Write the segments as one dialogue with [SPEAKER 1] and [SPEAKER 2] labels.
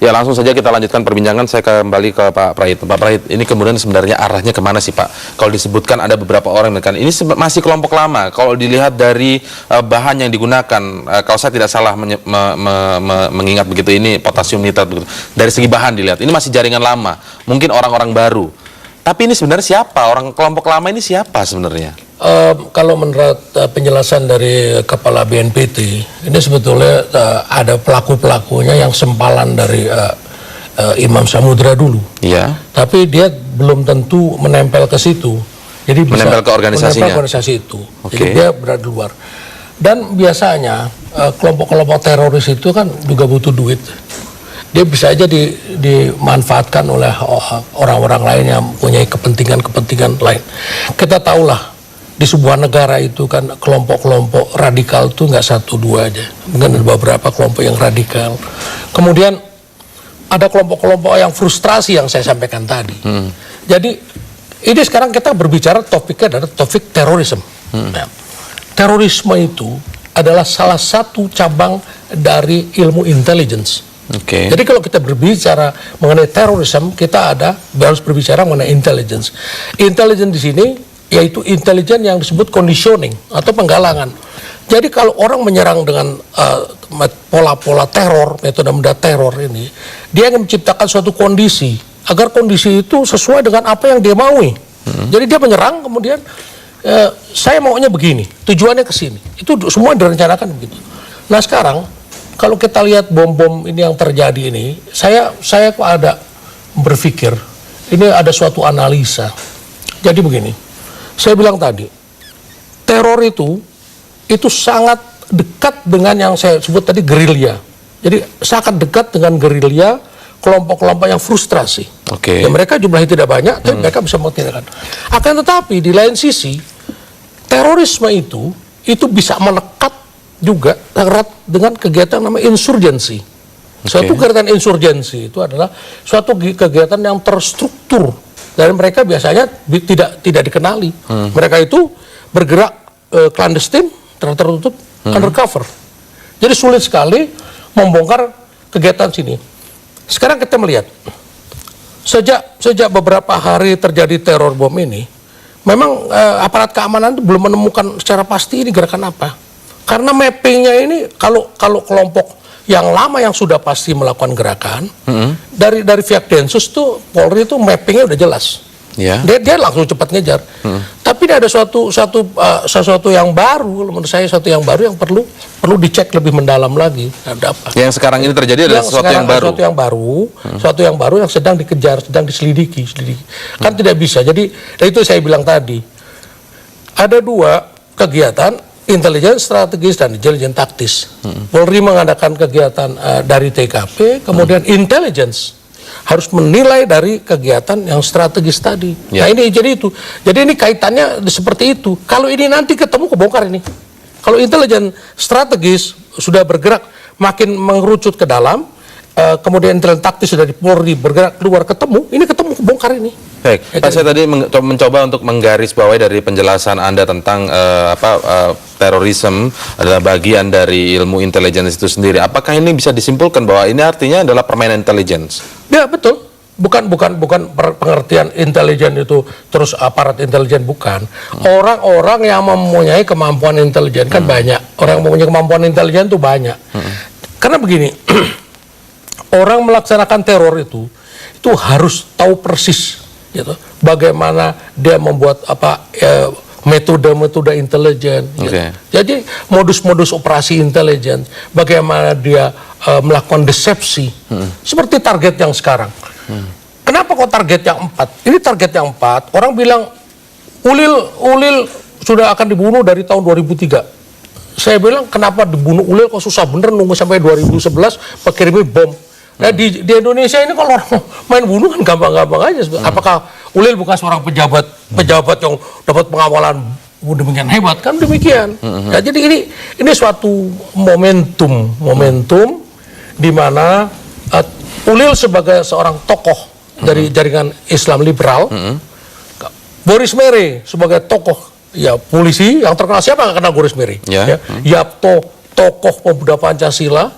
[SPEAKER 1] Ya, langsung saja kita lanjutkan perbincangan. Saya kembali ke Pak Prahit. Pak Prahit, ini kemudian sebenarnya arahnya kemana sih Pak? Kalau disebutkan ada beberapa orang yang ini masih kelompok lama. Kalau dilihat dari bahan yang digunakan, kalau saya tidak salah mengingat begitu, ini potasium nitrat begitu. Dari segi bahan dilihat, ini masih jaringan lama. Mungkin orang-orang baru. Tapi ini sebenarnya siapa? Orang kelompok lama ini siapa sebenarnya?
[SPEAKER 2] Kalau menurut penjelasan dari Kepala BNPT, ini sebetulnya ada pelaku-pelakunya yang sempalan dari Imam Samudra dulu.
[SPEAKER 1] Iya.
[SPEAKER 2] Tapi dia belum tentu menempel ke situ. Jadi bisa
[SPEAKER 1] menempel ke organisasinya.
[SPEAKER 2] Menempel ke organisasi itu.
[SPEAKER 1] Okay.
[SPEAKER 2] Jadi dia berada di luar. Dan biasanya kelompok-kelompok teroris itu kan juga butuh duit. Dia bisa aja dimanfaatkan oleh orang-orang lain yang punya kepentingan-kepentingan lain. Kita tahulah, di sebuah negara itu kan kelompok-kelompok radikal itu nggak satu dua aja, mungkin ada beberapa kelompok yang radikal. Kemudian ada kelompok-kelompok yang frustrasi yang saya sampaikan tadi. Jadi ini sekarang kita berbicara topiknya adalah topik terorisme. Nah, terorisme itu adalah salah satu cabang dari ilmu intelligence. Jadi kalau kita berbicara mengenai terorisme, kita harus berbicara mengenai intelligence. Intelligence di sini yaitu intelijen yang disebut conditioning atau penggalangan. Jadi kalau orang menyerang dengan pola-pola teror, metode teror ini, dia ingin menciptakan suatu kondisi agar kondisi itu sesuai dengan apa yang dia maui. Jadi dia menyerang, kemudian saya maunya begini, tujuannya ke sini. Itu semua direncanakan begitu. Nah sekarang kalau kita lihat bom-bom ini yang terjadi ini, saya kok ada berpikir ini ada suatu analisa. Jadi begini. Saya bilang tadi, teror itu sangat dekat dengan yang saya sebut tadi gerilya. Jadi sangat dekat dengan gerilya, kelompok-kelompok yang frustrasi. Ya, mereka jumlahnya tidak banyak, tapi mereka bisa mengerjakan. Akan tetapi di lain sisi, terorisme itu bisa melekat juga erat dengan kegiatan namanya insurgensi. Suatu kegiatan insurgensi itu adalah suatu kegiatan yang terstruktur. Dan mereka biasanya tidak dikenali. Mereka itu bergerak clandestine, tertutup, undercover. Jadi sulit sekali membongkar kegiatan sini. Sekarang kita melihat, sejak beberapa hari terjadi teror bom ini, memang aparat keamanan itu belum menemukan secara pasti ini gerakan apa. Karena mappingnya ini, kalau kelompok yang lama yang sudah pasti melakukan gerakan, dari pihak Densus tuh Polri itu mappingnya udah jelas. Dia langsung cepat ngejar. Tapi ada sesuatu yang baru, menurut saya sesuatu yang baru yang perlu dicek lebih mendalam lagi. Ada apa?
[SPEAKER 1] Yang sekarang ini terjadi adalah sesuatu yang baru.
[SPEAKER 2] Sesuatu yang baru yang sedang dikejar, sedang diselidiki. Kan tidak bisa. Jadi itu saya bilang tadi. Ada dua kegiatan, intelijen strategis dan intelijen taktis. Polri mengadakan kegiatan dari TKP, kemudian intelligence harus menilai dari kegiatan yang strategis tadi. Nah ini jadi itu. Jadi ini kaitannya seperti itu. Kalau ini nanti ketemu kebongkar ini. Kalau intelijen strategis sudah bergerak makin mengerucut ke dalam, kemudian intelijen taktis sudah di Polri bergerak keluar ketemu kebongkar ini.
[SPEAKER 1] Baik, Pak, saya tadi mencoba untuk menggarisbawahi dari penjelasan Anda tentang terorisme adalah bagian dari ilmu intelligence itu sendiri. Apakah ini bisa disimpulkan bahwa ini artinya adalah permainan intelligence?
[SPEAKER 2] Ya betul. Bukan pengertian intelijen itu terus aparat intelijen, bukan. Orang-orang yang mempunyai kemampuan intelijen kan banyak. Orang yang mempunyai kemampuan intelijen itu banyak. Karena begini, orang melaksanakan teror itu harus tahu persis gitu, bagaimana dia membuat metode-metode intelijen. Gitu. Jadi modus-modus operasi intelijen, bagaimana dia melakukan desepsi, seperti target yang sekarang. Kenapa kok target yang 4? Ini target yang 4, orang bilang Ulil sudah akan dibunuh dari tahun 2003. Saya bilang kenapa dibunuh Ulil kok susah bener nunggu sampai 2011 pakirimi bom. Nah di Indonesia ini kalau orang main bunuh kan gampang-gampang aja. Apakah Ulil bukan seorang pejabat yang dapat pengawalan demikian hebat, kan demikian. Nah, jadi ini suatu momentum di mana Ulil sebagai seorang tokoh dari jaringan Islam liberal, Boris Mere sebagai tokoh polisi yang terkenal. Siapa yang kenal Boris Mere? Yapto, tokoh pemuda Pancasila,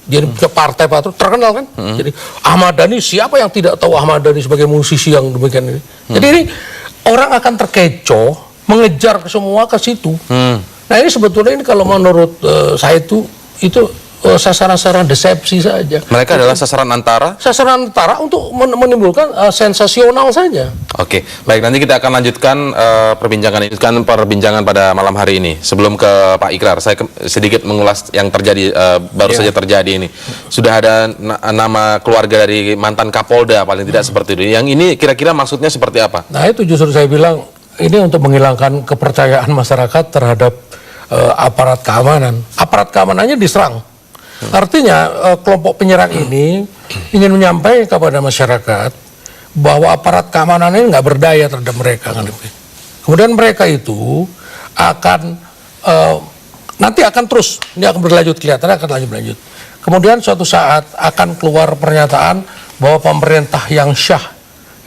[SPEAKER 2] Jadi partai terkenal kan. Jadi Ahmad Dhani, siapa yang tidak tahu Ahmad Dhani sebagai musisi yang demikian ini. Jadi ini orang akan terkecoh mengejar semua ke situ. Nah ini sebetulnya ini kalau menurut saya itu sasaran-sasaran desepsi saja.
[SPEAKER 1] Mereka adalah sasaran antara?
[SPEAKER 2] Sasaran antara untuk menimbulkan sensasional saja.
[SPEAKER 1] Oke, baik, nanti kita akan lanjutkan perbincangan pada malam hari ini. Sebelum ke Pak Ikrar, saya sedikit mengulas yang terjadi baru saja terjadi ini. Sudah ada nama keluarga dari mantan Kapolda paling tidak seperti itu. Yang ini kira-kira maksudnya seperti apa?
[SPEAKER 2] Nah itu justru saya bilang ini untuk menghilangkan kepercayaan masyarakat terhadap aparat keamanan. Aparat keamanannya diserang. Artinya kelompok penyerang ini ingin menyampaikan kepada masyarakat bahwa aparat keamanan ini nggak berdaya terhadap mereka. Kemudian mereka itu akan nanti akan terus, ini akan berlanjut, kelihatannya akan lanjut. Kemudian suatu saat akan keluar pernyataan bahwa pemerintah yang syah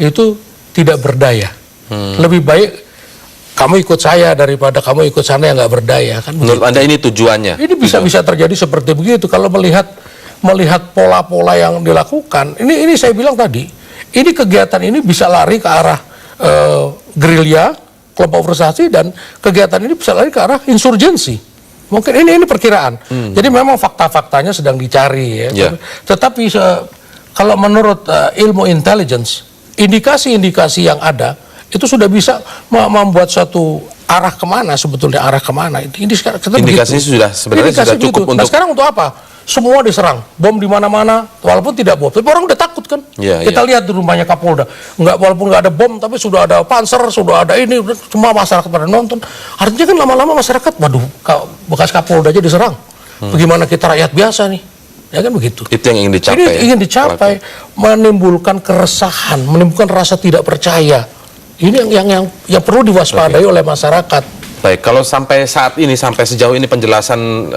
[SPEAKER 2] itu tidak berdaya. Lebih baik kamu ikut saya daripada kamu ikut sana yang nggak berdaya, kan?
[SPEAKER 1] Menurut Anda ini tujuannya?
[SPEAKER 2] Ini bisa terjadi seperti begitu kalau melihat pola-pola yang dilakukan. Ini saya bilang tadi, ini kegiatan ini bisa lari ke arah gerilya, kelompok frustasi, dan kegiatan ini bisa lari ke arah insurgensi. Mungkin ini perkiraan. Jadi memang fakta-faktanya sedang dicari, ya. Tetapi kalau menurut ilmu intelligence, indikasi-indikasi yang ada itu sudah bisa membuat suatu arah kemana sebetulnya, arah kemana.
[SPEAKER 1] Indikasinya sudah sebenarnya sudah cukup untuk.
[SPEAKER 2] Nah sekarang untuk apa? Semua diserang, bom di mana-mana, walaupun tidak bom. Tapi orang udah takut kan? Kita lihat di rumahnya Kapolda, walaupun nggak ada bom, tapi sudah ada panser, sudah ada ini, semua masyarakat pada nonton. Artinya kan lama-lama masyarakat, waduh, bekas Kapolda aja diserang. Bagaimana kita rakyat biasa nih? Ya kan begitu.
[SPEAKER 1] Itu yang ingin dicapai.
[SPEAKER 2] Ini ingin dicapai, menimbulkan keresahan, menimbulkan rasa tidak percaya. Ini yang perlu diwaspadai oleh masyarakat.
[SPEAKER 1] Baik, kalau sampai saat ini, sampai sejauh ini penjelasan